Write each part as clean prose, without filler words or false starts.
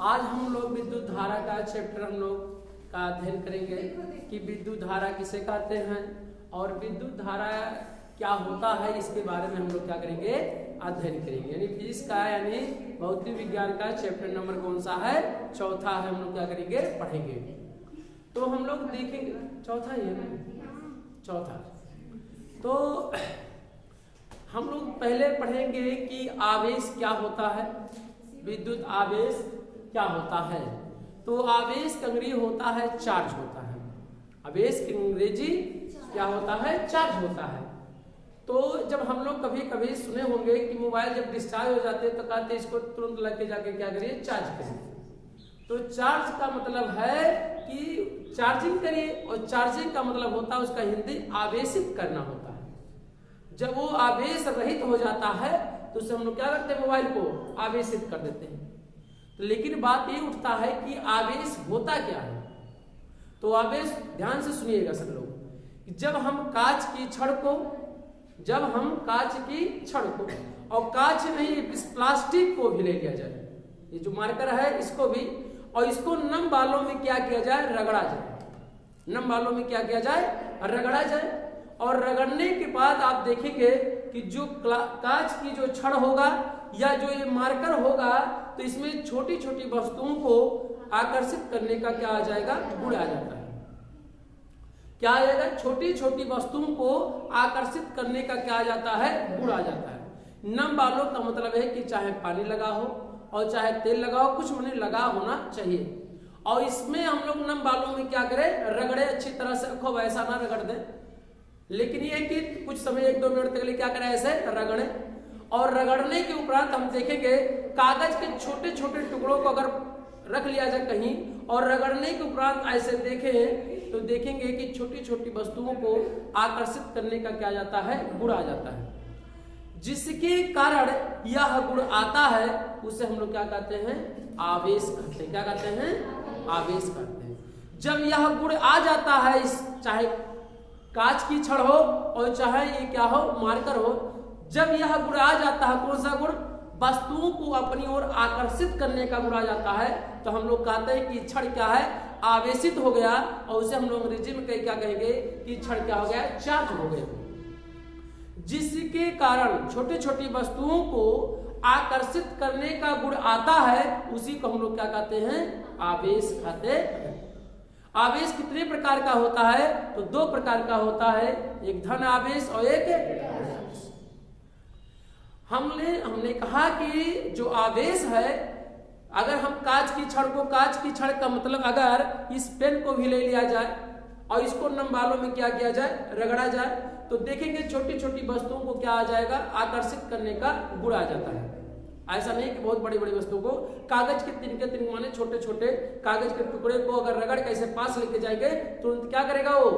आज हम लोग विद्युत धारा का चैप्टर हम लोग का अध्ययन करेंगे कि विद्युत धारा किसे कहते हैं और विद्युत धारा क्या होता है, इसके बारे में हम लोग क्या करेंगे, अध्ययन करेंगे। यानी फिजिक्स का यानी भौतिक विज्ञान का चैप्टर नंबर कौन सा है, चौथा है। हम लोग क्या करेंगे, पढ़ेंगे। तो हम लोग देखेंगे चौथा ही है ना, चौथा। तो हम लोग पहले पढ़ेंगे कि आवेश क्या होता है, विद्युत आवेश क्या होता है। तो आवेश का अंग्रेजी होता है चार्ज होता है। आवेश की अंग्रेजी क्या होता है, चार्ज होता है। तो जब हम लोग कभी कभी सुने होंगे कि मोबाइल जब डिस्चार्ज हो जाते हैं तो कहते हैं इसको तुरंत लग के जाके क्या करिए, चार्ज करिए। तो चार्ज का मतलब है कि चार्जिंग करिए, और चार्जिंग का मतलब होता है उसका हिंदी आवेशित करना होता है। जब वो आवेश रहित हो जाता है तो उसे हम लोग क्या करते हैं, मोबाइल को आवेशित कर देते हैं। तो लेकिन बात ये उठता है कि आवेश होता क्या है। तो आवेश ध्यान से सुनिएगा सब लोग। जब हम कांच की छड़ को और कांच नहीं, इस प्लास्टिक को भी ले लिया जाए, ये जो मार्कर है इसको भी, और इसको नम बालों में क्या किया जाए, रगड़ा जाए। नम बालों में क्या किया जाए, रगड़ा जाए। और रगड़ने के बाद आप देखेंगे कि जो कांच की जो छड़ होगा या जो ये मार्कर होगा, तो इसमें छोटी छोटी वस्तुओं को आकर्षित करने का क्या आ जाएगा, गुण आ जाता है। क्या आ जाएगा, छोटी छोटी वस्तुओं को आकर्षित करने का क्या आ जाता है, गुण आ जाता है। नम बालों का मतलब है कि चाहे पानी लगा हो और चाहे तेल लगा हो, कुछ मने लगा होना चाहिए। और इसमें हम लोग नम बालों में क्या करें, रगड़े, अच्छी तरह से रखो, वैसा ना रगड़ दें, लेकिन ये कि कुछ समय 1-2 मिनट के लिए क्या करें, ऐसे रगड़े। और रगड़ने के उपरांत हम देखेंगे कागज के छोटे छोटे टुकड़ों को अगर रख लिया जाए कहीं और रगड़ने के उपरांत ऐसे देखें तो देखेंगे कि छोटी छोटी वस्तुओं को आकर्षित करने का क्या जाता है, गुण आ जाता है। जिसके कारण यह गुण आता है उसे हम लोग क्या कहते हैं, आवेश कहते हैं। क्या कहते हैं, आवेश कहते हैं। जब यह गुण आ जाता है, इस चाहे कांच की छड़ हो और चाहे ये क्या हो, मार्कर हो, जब यह गुण आ जाता है, कौन सा गुण, वस्तुओं को अपनी ओर आकर्षित करने का गुण आ जाता है, तो हम लोग कहते हैं कि छड़ क्या है, आवेशित हो गया। और उसे हम लोग अंग्रेजी में क्या कहेंगे कि छड़ क्या हो गया, चार्ज हो गया। जिसके कारण छोटी छोटी वस्तुओं को आकर्षित करने का गुण आता है, उसी को हम लोग क्या कहते हैं, आवेश कहते हैं। आवेश कितने प्रकार का होता है, तो 2 प्रकार का होता है, एक धन आवेश और एक। हमने कहा कि जो आवेश है, अगर हम कांच की छड़ का मतलब अगर इस पेन को भी ले लिया जाए और इसको नम बालों में क्या किया जाए, रगड़ा जाए, तो देखेंगे छोटी छोटी वस्तुओं को क्या आ जाएगा, आकर्षित करने का गुण आ जाता है। ऐसा नहीं कि बहुत बड़ी बड़ी वस्तुओं को, कागज के तिनके माने छोटे छोटे कागज के टुकड़े को अगर रगड़ के ऐसे पास लेके जाएंगे तुरंत क्या करेगा, वो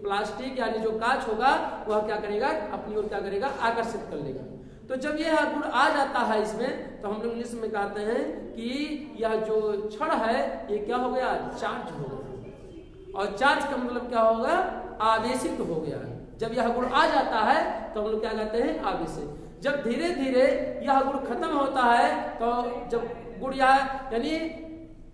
प्लास्टिक यानी जो कांच होगा वह क्या करेगा, अपनी ओर क्या करेगा, आकर्षित कर लेगा। तो जब यह गुण आ जाता है इसमें, तो हम लोग इंग्लिश में कहते हैं कि यह जो छड़ है ये क्या हो गया, चार्ज हो गया। और चार्ज का मतलब क्या होगा, आवेशित हो गया। जब यह गुण आ जाता है तो हम लोग क्या कहते हैं, आवेशित। जब धीरे धीरे यह गुण खत्म होता है, तो जब गुण यानी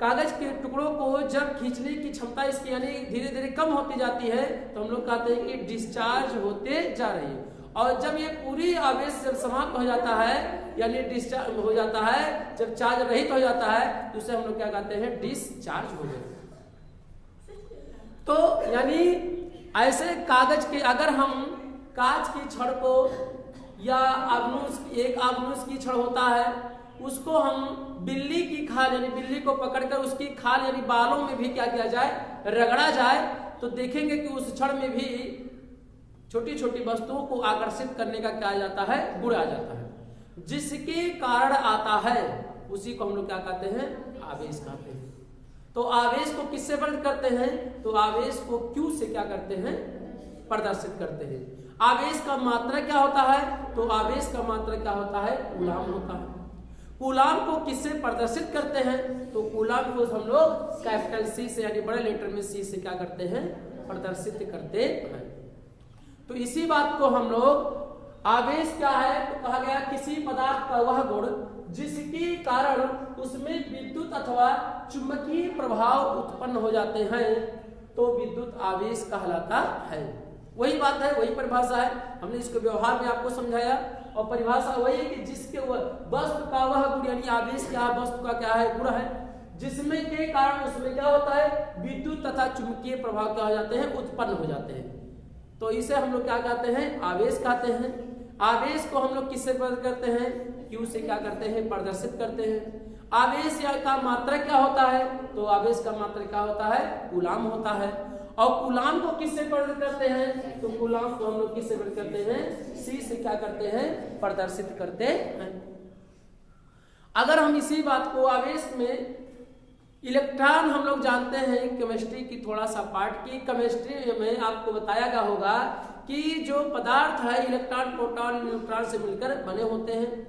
कागज के टुकड़ों को जब खींचने की क्षमता इसकी यानी धीरे धीरे कम होती जाती है, तो हम लोग कहते हैं कि डिस्चार्ज होते जा रही है। और जब ये पूरी आवेश जब समाप्त हो जाता है यानी डिस्चार्ज हो जाता है, जब चार्ज रहित हो जाता है, तो उसे हम लोग क्या कहते हैं, डिस्चार्ज हो जाता है। तो यानी ऐसे कागज के, अगर हम कांच की छड़ को या एक अग्नुस की छड़ होता है, उसको हम बिल्ली की खाल यानी बिल्ली को पकड़कर उसकी खाल यानी बालों में भी क्या किया जाए, रगड़ा जाए, तो देखेंगे कि उस छड़ में भी छोटी छोटी वस्तुओं को आकर्षित करने का क्या आ जाता है, गुण आ जाता है। जिसके कारण आता है उसी को हम लोग क्या कहते हैं, आवेश कहते हैं। तो आवेश को किससे वर्णित करते हैं, तो आवेश को Q से क्या करते हैं, प्रदर्शित करते हैं। आवेश का मात्रा क्या होता है, तो आवेश का मात्रा क्या होता है, कूलाम होता है। कूलाम को किससे प्रदर्शित करते हैं, तो कूलाम को हम लोग कैपिटल C से यानी बड़े लेटर में C से क्या करते हैं, प्रदर्शित करते हैं। तो इसी बात को हम लोग, आवेश क्या है, तो कहा गया किसी पदार्थ का वह गुण जिसके कारण उसमें विद्युत अथवा चुंबकीय प्रभाव उत्पन्न हो जाते हैं तो विद्युत आवेश कहलाता है। वही बात है, वही परिभाषा है, हमने इसको व्यवहार में आपको समझाया। और परिभाषा वही है कि जिसके वस्तु का वह गुण, यानी आवेश क्या है, वस्तु का क्या है, गुण है, जिसमें के कारण उसमें क्या होता है, विद्युत तथा चुंबकीय प्रभाव क्या हो जाते हैं, उत्पन्न हो जाते हैं। तो इसे हम लोग क्या कहते हैं, आवेश कहते हैं। आवेश को हम लोग किससे प्रदर्शित करते हैं, क्यू से क्या करते हैं, प्रदर्शित करते हैं। आवेश का मात्रा क्या होता है, तो आवेश का मात्रा क्या होता है, कूलाम होता है। और कूलाम को किससे प्रदर्शित करते हैं, तो कूलाम को हम लोग किससे प्रदर्शित करते हैं, सी से क्या करते हैं, प्रदर्शित करते हैं। अगर हम इसी बात को आवेश में इलेक्ट्रॉन, हम लोग जानते हैं केमिस्ट्री की थोड़ा सा पार्ट की, केमिस्ट्री में आपको बताया गया होगा कि जो पदार्थ है इलेक्ट्रॉन, प्रोटॉन, न्यूट्रॉन से मिलकर बने होते हैं।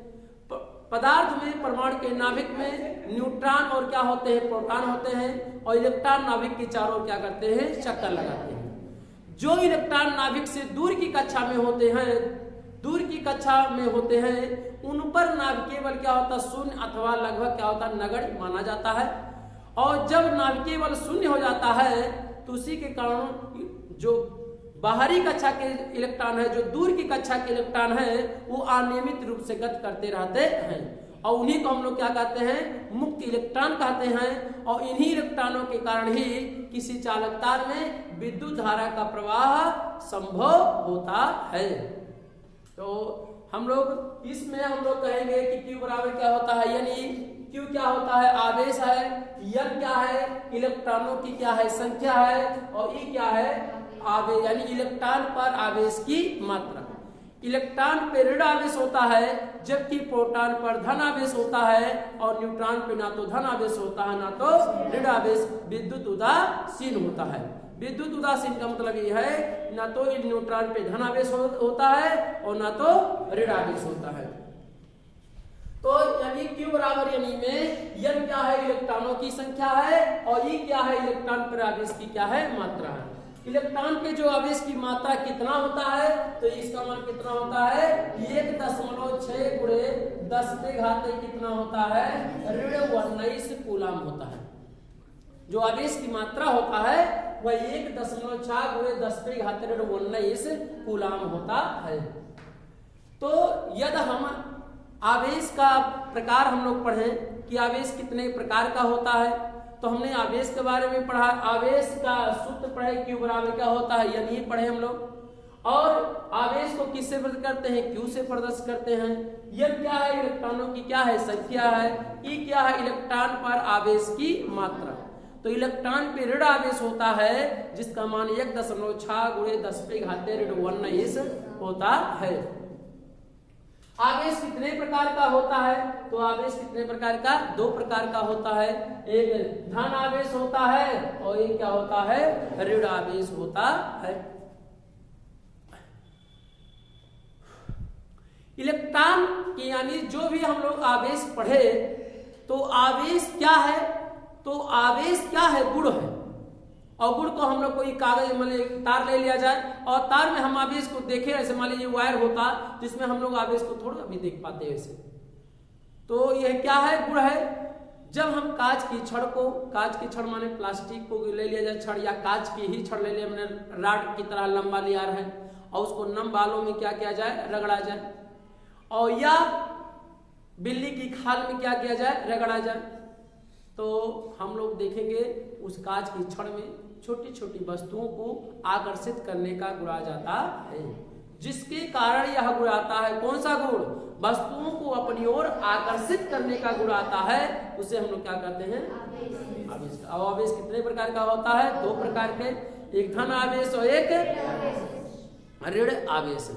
पदार्थ में, परमाणु के नाभिक में न्यूट्रॉन और क्या होते हैं, प्रोटॉन होते हैं, और इलेक्ट्रॉन नाभिक के चारों ओर क्या करते हैं, चक्कर लगाते हैं। जो इलेक्ट्रॉन नाभिक से दूर की कक्षा में होते हैं, दूर की कक्षा में होते हैं, उन पर नाभिकीय बल क्या होता है, शून्य अथवा लगभग क्या होता है, नगण्य माना जाता है। और जब नाभिकीय बल शून्य हो जाता है तो उसी के कारण जो बाहरी कक्षा के इलेक्ट्रॉन है, जो दूर की कक्षा के इलेक्ट्रॉन है, वो अनियमित रूप से गति करते रहते हैं, और उन्हीं को हम लोग क्या कहते हैं, मुक्त इलेक्ट्रॉन कहते हैं। और इन्हीं इलेक्ट्रॉनों के कारण ही किसी चालक तार में विद्युत धारा का प्रवाह संभव होता है। तो हम लोग इसमें हम लोग कहेंगे कि Q बराबर क्या होता है, यानी Q क्या होता है, आवेश है, N क्या है, इलेक्ट्रॉनों की क्या है, संख्या है, और E क्या है, आवेश, यानी इलेक्ट्रॉन पर आवेश की मात्रा। इलेक्ट्रॉन पे ऋण आवेश होता है, जबकि प्रोटॉन पर धन आवेश होता है, और न्यूट्रॉन पे ना तो धन आवेश होता है ना तो ऋण आवेश, विद्युत उदासीन होता है। विद्युत उदासीन का मतलब ये है, ना तो न्यूट्रॉन पे धन आवेश होता है और ना तो ऋण आवेश होता है। तो यानी Q बराबर, यानी में N क्या है, इलेक्ट्रॉनों की संख्या है, और E क्या है, इलेक्ट्रॉन पर आवेश की क्या है, मात्रा है। इलेक्ट्रॉन पे जो आवेश की मात्रा कितना होता है, तो इसका मान कितना होता है, 1.6 गुणे 10 पे घाते कितना होता है, ऋण 19 कूलाम होता है। जो आवेश की मात्रा होता है वह 1.6 गुणे 10 पे घाते ऋण 19 कूलाम होता है। तो यदि हम आवेश का प्रकार हम लोग पढ़े कि आवेश कितने प्रकार का होता है, तो हमने आवेश के बारे में पढ़ा, आवेश का सूत्र पढ़े, Q बराबर क्या होता है, यानी पढ़े हम लोग। और आवेश को किससे प्रदर्शित करते हैं, Q से प्रदर्शित करते हैं। N क्या है, इलेक्ट्रॉनों की क्या है, संख्या है। E क्या है, इलेक्ट्रॉन पर आवेश की मात्रा। तो इलेक्ट्रॉन पे ऋण आवेश होता है, जिसका मान 1.6 गुणे 10 पे घाते ऋण 19 होता है। आवेश कितने प्रकार का होता है, तो आवेश कितने प्रकार का, 2 प्रकार का होता है। एक धन आवेश होता है और एक क्या होता है, ऋण आवेश होता है। इलेक्ट्रॉन की, यानी जो भी हम लोग आवेश पढ़े, तो आवेश क्या है, तो आवेश क्या है, गुण है। और गुण को हम लोग कोई कागज मतलब तार ले लिया जाए, और तार में हम आवेश को देखें, ऐसे मान लीजिए वायर होता जिसमें हम लोग आवेश को थोड़ा भी देख पाते हैं वैसे, तो यह क्या है, गुण है। जब हम कांच की छड़ को, कांच की छड़ माने प्लास्टिक को ले लिया जाए छड़, या कांच की ही छड़ ले लिया, मैंने राड की तरह लंबा लिया है, और उसको नम बालों में क्या किया जाए, रगड़ा जाए, और या बिल्ली की खाल में क्या किया जाए, रगड़ा जाए, तो हम लोग देखेंगे उस कांच की छड़ में छोटी छोटी वस्तुओं को आकर्षित करने का गुण आ जाता है, जिसके कारण यह गुण आता है। कौन सा गुण, वस्तुओं को अपनी ओर आकर्षित करने का गुण आता है, उसे हम लोग क्या कहते हैं, आवेश। और आवेश कितने प्रकार का होता है, 2 प्रकार के, एक धन आवेश और एक ऋण आवेश।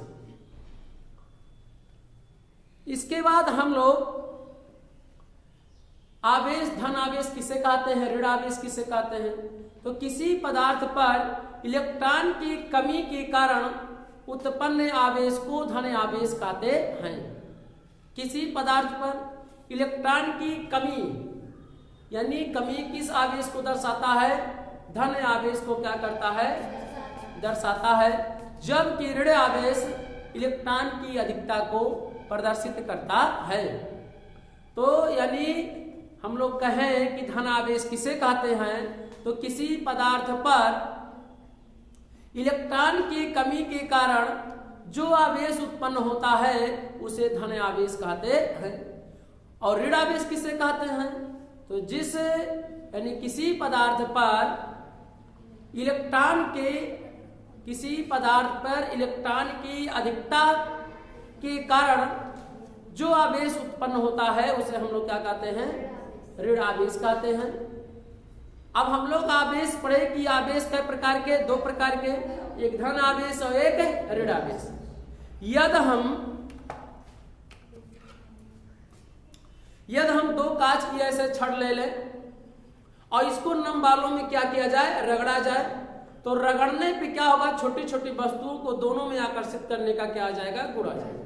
इसके बाद हम लोग आवेश, धन आवेश किसे कहते हैं, ऋण आवेश किसे कहते हैं, तो किसी पदार्थ पर इलेक्ट्रॉन की कमी के कारण उत्पन्न आवेश को धन आवेश कहते हैं। किसी पदार्थ पर इलेक्ट्रॉन की कमी, यानी कमी किस आवेश को दर्शाता है, धन आवेश को क्या करता है, दर्शाता है, जबकि ऋण आवेश इलेक्ट्रॉन की अधिकता को प्रदर्शित करता है। तो यानी हम लोग कहें कि धन आवेश किसे कहते हैं, तो किसी पदार्थ पर इलेक्ट्रॉन की कमी के कारण जो आवेश उत्पन्न होता है उसे धन आवेश कहते हैं। और ऋण आवेश किसे कहते हैं, तो जिस यानी किसी पदार्थ पर इलेक्ट्रॉन की अधिकता के कारण जो आवेश उत्पन्न होता है उसे हम लोग क्या कहते हैं, ऋण आवेश कहते हैं। अब हम लोग आवेश पढ़े कि आवेश कई प्रकार के, दो प्रकार के, एक धन आवेश और एक ऋण आवेश। यदि हम दो कांच की ऐसे छड़ ले लें और इसको नम बालों में क्या किया जाए, रगड़ा जाए, तो रगड़ने पे क्या होगा, छोटी छोटी वस्तुओं को दोनों में आकर्षित करने का क्या आ जाएगा, गुण आ जाएगा।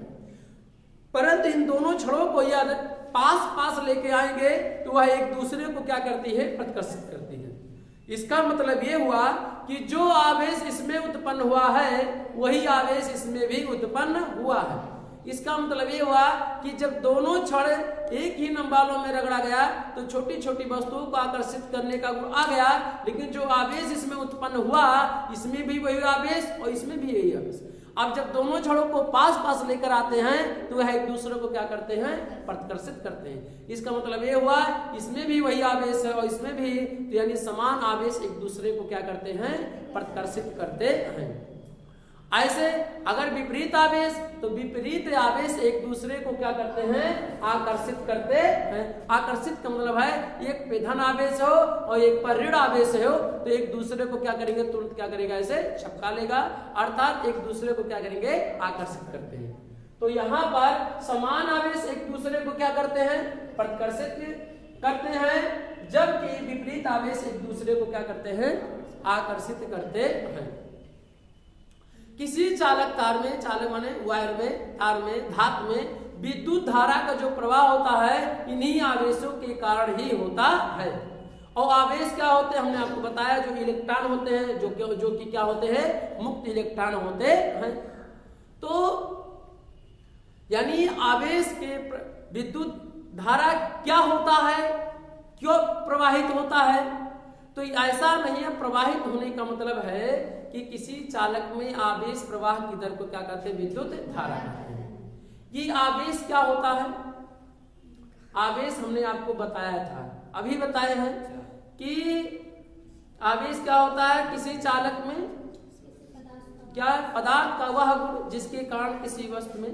परंतु इन दोनों छड़ों को यदि पास लेके आएंगे तो वह एक दूसरे को क्या करती है, प्रतिकर्षित करती है। इसका मतलब ये हुआ कि जो आवेश इसमें उत्पन्न हुआ है वही आवेश इसमें भी उत्पन्न हुआ है। इसका मतलब ये हुआ कि जब दोनों छड़ एक ही नंबालों में रगड़ा गया तो छोटी छोटी वस्तुओं को आकर्षित करने का गुण आ गया, लेकिन जो आवेश इसमें उत्पन्न हुआ इसमें भी वही आवेश और इसमें भी यही आवेश। अब जब दोनों छड़ों को पास लेकर आते हैं तो वह एक दूसरे को क्या करते हैं, प्रतिकर्षित करते हैं। इसका मतलब ये हुआ इसमें भी वही आवेश है और इसमें भी, तो यानी समान आवेश एक दूसरे को क्या करते हैं, प्रतिकर्षित करते हैं। ऐसे अगर विपरीत आवेश, तो विपरीत आवेश एक दूसरे को क्या करते हैं, आकर्षित करते हैं। आकर्षित का मतलब है एक पे धन आवेश हो और एक पर ऋण आवेश हो तो एक दूसरे को क्या करेंगे, तुरंत क्या करेगा, ऐसे छपका लेगा, अर्थात एक दूसरे को क्या करेंगे, आकर्षित करते हैं। तो यहाँ पर समान आवेश एक दूसरे को क्या करते हैं, प्रतिकर्षित करते हैं, जबकि विपरीत आवेश एक दूसरे को क्या करते हैं, आकर्षित करते हैं। किसी चालक तार में, चालक माने वायर में, तार में, धातु में विद्युत धारा का जो प्रवाह होता है इन्हीं आवेशों के कारण ही होता है। और आवेश क्या होते हैं, हमने आपको बताया, जो इलेक्ट्रॉन होते हैं, जो कि क्या होते हैं, मुक्त इलेक्ट्रॉन होते हैं। तो यानी आवेश के विद्युत धारा क्या होता है, क्यों प्रवाहित होता है, तो ऐसा नहीं है। प्रवाहित होने का मतलब है कि किसी चालक में आवेश प्रवाह की दर को क्या कहते हैं, विद्युत धारा कहते हैं। ये आवेश क्या होता है, आवेश हमने आपको बताया था, अभी बताए हैं कि आवेश क्या होता है, किसी चालक में क्या पदार्थ का वह गुण जिसके कारण किसी वस्तु में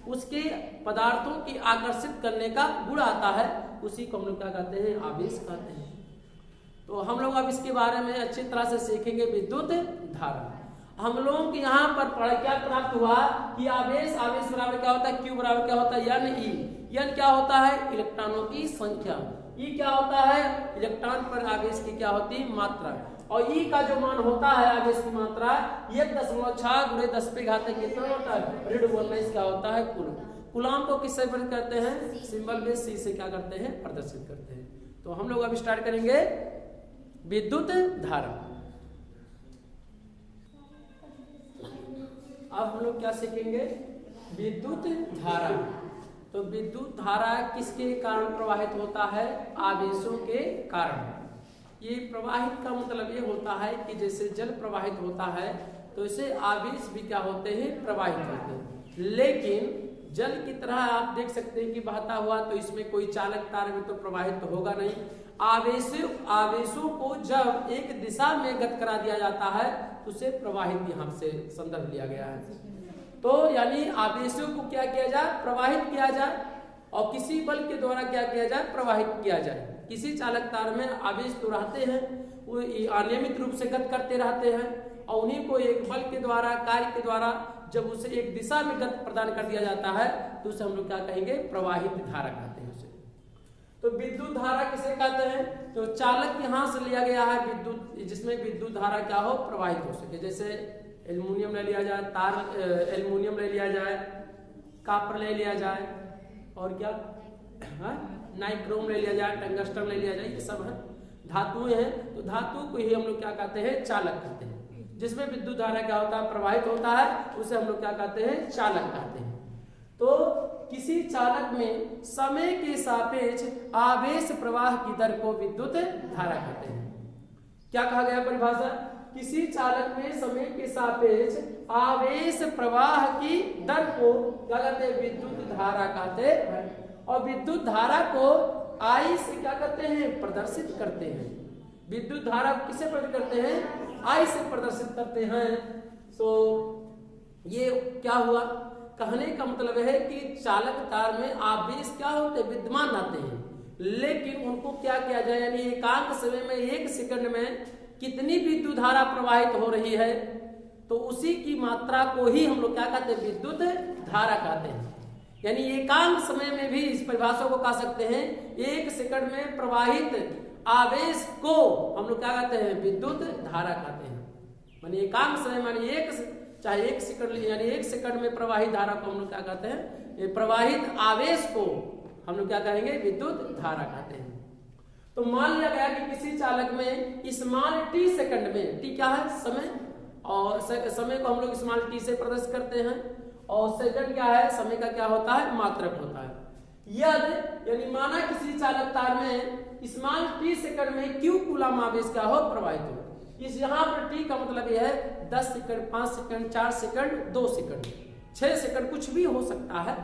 उसके पदार्थों की आकर्षित करने का गुण आता है, उसी को हम लोग क्या कहते हैं, आवेश कहते हैं। तो हम लोग अब इसके बारे में अच्छी तरह से सीखेंगे, विद्युत धारा। हम लोगों के यहाँ पर पढ़ क्या प्राप्त हुआ कि आवेश बराबर क्या होता है, Q बराबर क्या होता है, N क्या होता है, इलेक्ट्रॉनों की संख्या, E क्या होता है, इलेक्ट्रॉन पर आवेश की क्या होती है, मात्रा, और E का जो मान होता है आवेश की मात्रा 1.6 × 10⁻³ कितना होता है, ऋण 19 क्या होता है, कूलम। कूलम को किससे वर्ग करते हैं, सिंबल बेस C से क्या करते हैं, प्रदर्शित करते हैं। तो हम लोग अब स्टार्ट करेंगे विद्युत धारा। अब हम लोग क्या सीखेंगे, विद्युत धारा। तो विद्युत धारा किसके कारण प्रवाहित होता है, आवेशों के कारण। ये प्रवाहित का मतलब ये होता है कि जैसे जल प्रवाहित होता है तो इसे आवेश भी क्या होते हैं, प्रवाहित होते हैं। लेकिन जल की तरह आप देख सकते हैं कि बहता हुआ, तो इसमें कोई चालक तार में तो प्रवाहित तो होगा नहीं। आवेशों को जब एक दिशा में गत करा दिया जाता है तो उसे प्रवाहित यहाँ से संदर्भ लिया गया है। तो यानी आवेशों को क्या किया जाए, प्रवाहित किया जाए, और किसी बल के द्वारा क्या किया जाए, प्रवाहित किया जाए। किसी चालक तार में आवेश तो रहते हैं, वो अनियमित रूप से गत करते रहते हैं, और उन्हीं को एक बल के द्वारा, कार्य के द्वारा जब उसे एक दिशा में गत प्रदान कर दिया जाता है तो उसे हम लोग क्या कहेंगे, प्रवाहित धारा कहते हैं उसे। तो विद्युत धारा किसे कहते हैं, तो चालक यहाँ से लिया गया है विद्युत, जिसमें विद्युत धारा क्या हो, प्रवाहित हो सके। जैसे एल्युमिनियम ले लिया जाए, एल्युमिनियम ले लिया जाए, कॉपर ले लिया जाए, और क्या नाइक्रोम ले लिया जाए, टंगस्टन ले लिया जाए, ये सब है धातुएं हैं। तो धातु को ही हम लोग क्या कहते हैं, चालक कहते हैं। जिसमें विद्युत धारा क्या होता है, प्रवाहित होता है, उसे हम लोग क्या कहते हैं, चालक कहते हैं। तो किसी चालक में समय के सापेक्ष आवेश प्रवाह की दर को विद्युत धारा कहते हैं। क्या कहा गया परिभाषा? किसी चालक में समय के सापेक्ष आवेश प्रवाह की दर को क्या कहते हैं? विद्युत धारा कहते हैं। और विद्युत धारा को I से क्या करते हैं? प्रदर्शित करते हैं। विद्युत धारा किसे प्रदर्शित करते हैं? I से प्रदर्शित करते हैं। तो ये क्या हुआ? कहने का मतलब है कि चालक तार में आवेश क्या होते हैं? विद्यमान रहते हैं, लेकिन उनको क्या किया जाए, यानी एकांक समय में 1 सेकंड में कितनी विद्युत धारा प्रवाहित हो रही है, तो उसी की मात्रा को ही हम लोग क्या कहते हैं? विद्युत धारा कहते हैं। यानी एकांक समय में भी इस परिभाषा को कह सकते हैं 1 सेकंड में प्रवाहित आवेश को हम लोग क्या कहते हैं? विद्युत धारा कहते हैं। मानी एकांक समय मानी चाहे 1 सेकंड यानी 1 सेकंड में प्रवाहित धारा को हम लोग क्या कहते हैं? ये प्रवाहित आवेश को हम लोग क्या कहेंगे? विद्युत धारा कहते हैं। तो मान लिया गया कि किसी चालक में स्मॉल t सेकंड में, t क्या है? समय, और समय को हम लोग स्मॉल t से प्रदर्शित करते हैं, और सेकंड क्या है? समय का क्या होता है? मात्रक होता है। यदि यानी माना किसी चालक तार में स्मॉल t सेकंड में q कूलम आवेश क्या हो? प्रवाहित हो। इस यहाँ पर t का मतलब यह है 10 second, 5 second, 4 second, 2 second, 6 second, कुछ भी हो सकता है।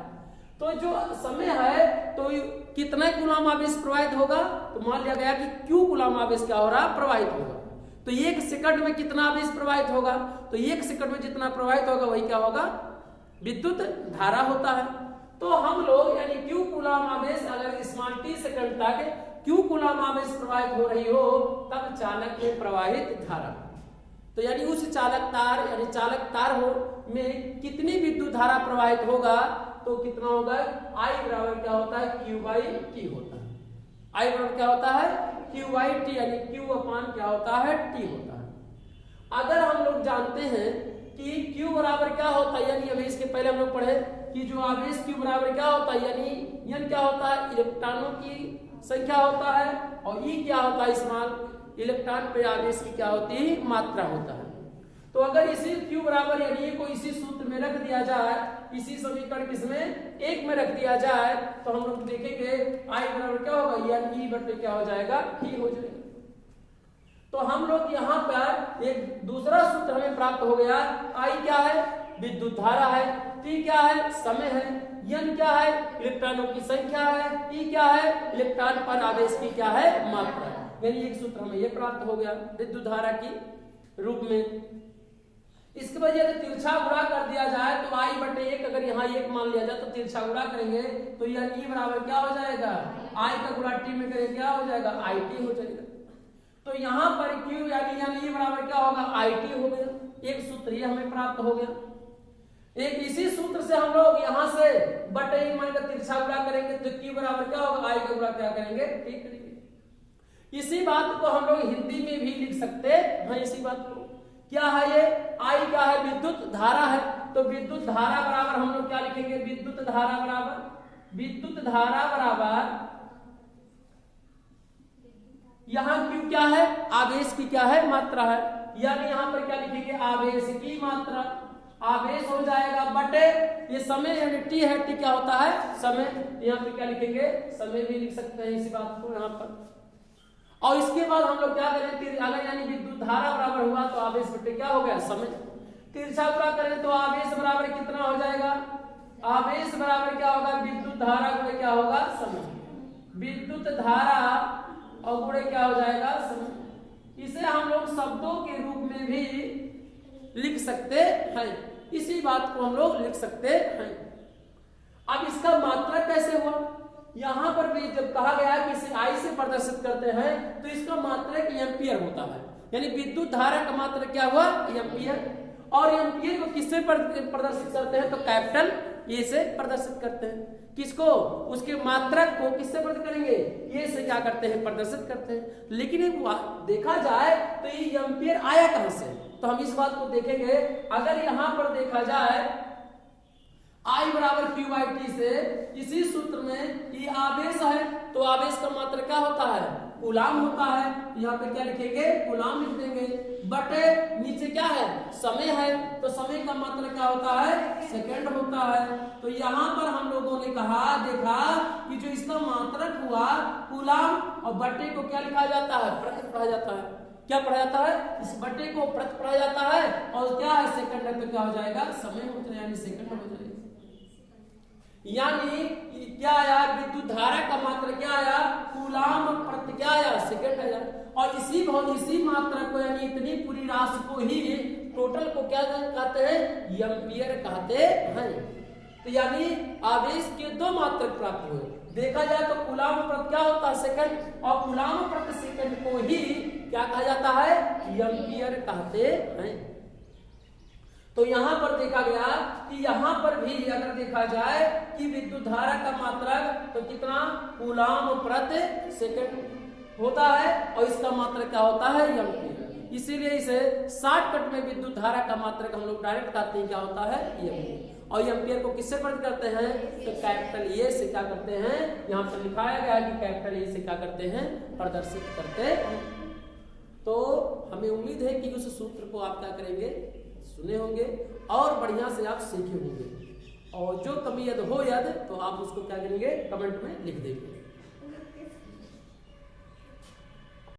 तो जो समय है तो कितना कूलम आवेश प्रवाहित होगा? तो मान लिया गया कि q कूलम आवेश क्या हो रहा? प्रवाहित होगा। तो 1 सेकंड में कितना आवेश प्रवाहित होगा? तो 1 सेकंड में जितना प्रवाहित होगा वही क्या होगा? विद्युत धारा होता है। तो हम लोग यानी q कूलम आवेश अगर स्मॉल t सेकंड तक q कूलम आवेश प्रवाहित हो रही हो, तब चालक में प्रवाहित धारा, तो यानी उस चालक तार हो में कितनी विद्युत धारा प्रवाहित होगा? तो कितना होगा? I बराबर क्या होता है? Q बाई T होता है। I बराबर क्या होता है? Q बाई T, यानी Q अपान क्या होता है? T होता है। अगर हम लोग जानते हैं कि Q बराबर क्या होता है, यानी अभी इसके पहले हम लोग पढ़े कि जो आवेश Q बराबर क्या होता है, यानी N क्या होता है? इलेक्ट्रॉनों की संख्या होता है, और E क्या होता है? स्मॉल इलेक्ट्रॉन पे आवेश की क्या होती है? मात्रा होता है। तो अगर इसी Q बराबर यानी को इसी सूत्र में रख दिया जाए, इसी समीकरण किसमें? 1 में रख दिया जाए, तो हम लोग देखेंगे I बराबर क्या होगा? यानी E बटे क्या हो जाएगा? T हो जाएगा। तो हम लोग यहाँ पर एक दूसरा सूत्र हमें प्राप्त हो गया। I क्या है? विद्युत धारा है। T क्या है? समय है। N क्या है? इलेक्ट्रॉनों की संख्या है। E क्या है? इलेक्ट्रॉन पर आवेश की क्या है? मात्रा। यानी एक सूत्र हमें यह प्राप्त हो गया विद्युत धारा की रूप में। इसके बाद यदि तिरछा गुणा कर दिया जाए तो I बटे 1, अगर यहाँ 1 मान लिया जाए तो तिरछा गुणा करेंगे तो यह E बराबर क्या हो जाएगा? I का गुणा T में करेंगे क्या हो जाएगा? IT हो जाएगा। तो यहाँ पर Q यानी E बराबर क्या होगा? IT हो गया। एक सूत्र ये हमें प्राप्त हो गया। एक इसी सूत्र से हम लोग यहाँ से बटे 1 मानकर तिरछा गुणा करेंगे तो Q बराबर क्या होगा? I का गुणा क्या करेंगे? T करेंगे। इसी बात को हम लोग हिंदी में भी लिख सकते हैं। इसी बात को क्या है? ये I क्या है? विद्युत धारा है। तो विद्युत धारा बराबर हम लोग क्या लिखेंगे? विद्युत धारा बराबर यहाँ Q क्या है? आवेश की क्या है? मात्रा है। यानी यहाँ पर क्या लिखेंगे? आवेश की मात्रा। आवेश हो जाएगा बटे ये समय यानी T है। T क्या होता है? समय। यहाँ पे क्या लिखेंगे? समय भी लिख सकते हैं इसी बात को यहाँ पर। और इसके बाद हम लोग क्या करें? अगर यानी विद्युत धारा बराबर हुआ तो आवेश बटे क्या हो गया? समय। तिरछा गुणा करें तो आवेश बराबर कितना हो जाएगा? आवेश बराबर क्या होगा? विद्युत धारा गुणे क्या होगा? समय। विद्युत धारा और गुणे क्या हो जाएगा? समय। इसे हम लोग शब्दों के रूप में भी लिख सकते हैं। इसी बात को हम लोग लिख सकते हैं। अब इसका मात्रा कैसे हुआ? यहाँ पर भी जब कहा गया कि इसे I से प्रदर्शित करते हैं तो इसका मात्रक एम्पियर होता है। यानी विद्युत धारा का मात्रक क्या हुआ? एम्पियर। और एम्पियर को किससे प्रदर्शित करते हैं? तो कैपिटल ए से प्रदर्शित करते हैं। किसको? उसके मात्रक को किससे प्रदर्शित करेंगे? ये से क्या करते हैं? प्रदर्शित करते हैं। लेकिन देखा जाए तो ये एम्पियर आया कहां से? तो हम इस बात को देखेंगे। अगर यहाँ पर देखा जाए, I बराबर QIT से इसी सूत्र में ये आवेश है, तो आवेश का मात्रा क्या होता है? कूलाम होता है। यहाँ पे क्या लिखेंगे? कूलाम लिख देंगे। बटे नीचे क्या है? समय है, तो समय का मात्रा क्या होता है? सेकंड होता है। तो यहाँ पर हम लोगों ने कहा देखा कि जो इसका मात्रक हुआ कूलाम, और बटे को क्या लिखा जाता है? प्रति पढ़ा जाता है। क्या पढ़ा जाता है? इस बटे को प्रति पढ़ा जाता है, और क्या है? सेकंड है, तो क्या हो जाएगा? समय हो जाएगा, यानी सेकंड हो जाएगा। यानी क्या आया? विद्युत धारा का मात्रा क्या आया? कूलाम प्रति क्या आया? सेकंड आया। और इसी मात्रा को, यानी इतनी पूरी राशि को ही टोटल को क्या कहते हैं? एम्पियर कहते हैं। तो यानी आवेश के दो मात्रक प्राप्त हुए। देखा जाए तो कूलाम प्रति क्या होता है? सेकंड। और कूलाम प्रति सेकंड को ही क्या कहा जाता है? एम्पियर कहते हैं। तो यहां पर देखा गया कि यहां पर भी अगर देखा जाए कि विद्युत धारा का मात्रक तो कितना? कूलाम प्रति सेकंड होता है, और इसका मात्रक क्या होता है? एम्पियर। इसीलिए इसे शॉर्टकट में विद्युत धारा का मात्रक हम लोग डायरेक्ट कहते हैं क्या होता है? एम्पियर। और एम्पियर को किससे प्रकट करते हैं? तो कैपिटल ए से क्या करते हैं? यहाँ पर लिखाया गया है कि कैपिटल ए से क्या करते हैं? प्रदर्शित करते हैं। तो हमें उम्मीद है कि उस सूत्र को आप क्या करेंगे? सुने होंगे और बढ़िया से आप सीखे होंगे। और जो कमी यदि हो याद तो आप उसको क्या करेंगे? कमेंट में लिख देंगे।